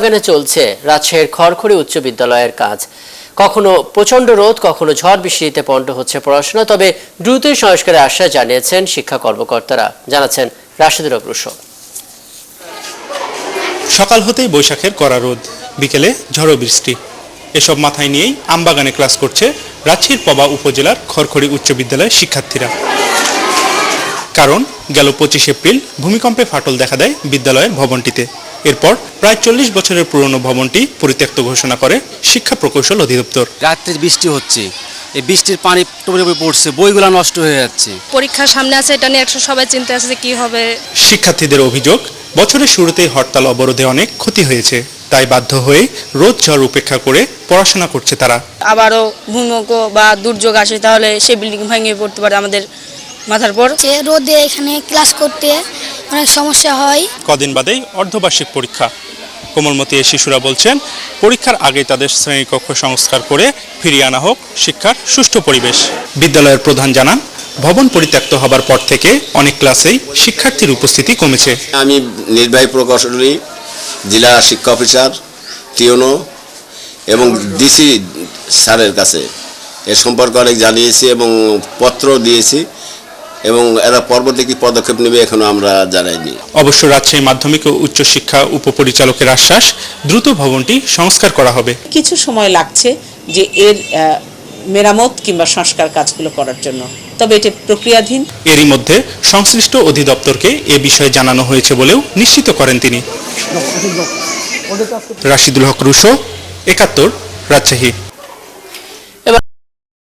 আমবাগানে চলছে রাজশাহীর খড়খড়ি উচ্চ বিদ্যালয়ের কাজ। কখনো প্রচন্ড রোদ, কখনো ঝড় বৃষ্টিতে পণ্ড হচ্ছে পড়াশোনা। তবে দ্রুতই সংস্কারের আশ্বাস জানিয়েছেন শিক্ষা কর্মকর্তারা, জানাচ্ছেন রাশেদুল হক রুশো। সকাল হতেই বৈশাখের কড়া রোদ, বিকেলে ঝড়ো বৃষ্টি, এসব মাথায় নিয়েই আমবাগানে ক্লাস করছে রাজশাহীর পবা উপজেলার খড়খড়ি উচ্চ বিদ্যালয়ের শিক্ষার্থীরা। কারণ গেল 25 এপ্রিল ভূমিকম্পে ফাটল দেখা দেয় বিদ্যালয়ের ভবনটিতে। এরপর প্রায় 40 বছরের পুরনো ভবনটি পরিত্যক্ত ঘোষণা করে শিক্ষা প্রকৌশল অধিদপ্তর। রাত্রে বৃষ্টি হচ্ছে, এই বৃষ্টির পানি টুপে পড়ছে, বইগুলো নষ্ট হয়ে যাচ্ছে। পরীক্ষার সামনে আছে, এটা নিয়ে সবাই চিন্তা আছে যে কি হবে। শিক্ষার্থীদের অভিযোগ, বছরের শুরুতেই হরতাল অবরোধে অনেক ক্ষতি হয়েছে, তাই বাধ্য হয়ে রোদ ঝড় উপেক্ষা করে পড়াশোনা করছে তারা। আবারও ভূমিকম্প বা দুর্যোগ আসে, তাহলে সেই বিল্ডিং ভেঙে পড়তে পারে আমাদের মাথার পর। রোদে এখানে ক্লাস করতে অনেক সমস্যা হয়। কদিন বাদেই অর্ধবার্ষিক পরীক্ষা। কোমলমতি এই শিশুরা বলছেন, পরীক্ষার আগে তাদের শ্রেণীকক্ষ সংস্কার করে ফিরিয়ে আনা হোক শিক্ষার সুষ্ঠু পরিবেশ। বিদ্যালয়ের প্রধান জানান, ভবন পরিত্যক্ত হবার পর থেকে অনেক ক্লাসেই শিক্ষার্থীর উপস্থিতি কমেছে। আমি নির্বাহী প্রকৌশলী, জেলা শিক্ষা অফিসার, টিওনো এবং ডিসি স্যারের কাছে এ সম্পর্কে অনেক জানিয়েছি এবং পত্র দিয়েছি, এবং এরা পরবর্তী কি পদক্ষেপ নেবে এখনো আমরা জানাইনি। অবশ্য রাজশাহী মাধ্যমিক ও উচ্চ শিক্ষা উপপরিচালকের আশ্বাস, দ্রুত ভবনটি সংস্কার করা হবে। কিছু সময় লাগছে যে এর মেরামত কিংবা সংস্কার কাজগুলো করার জন্য, তবে এটা প্রক্রিয়াধীন। এরই মধ্যে সংশ্লিষ্ট অধিদপ্তরকে এ বিষয়ে জানানো হয়েছে বলেও নিশ্চিত করেন তিনি। রাশেদুল হক রুশো, ৭১, রাজশাহী।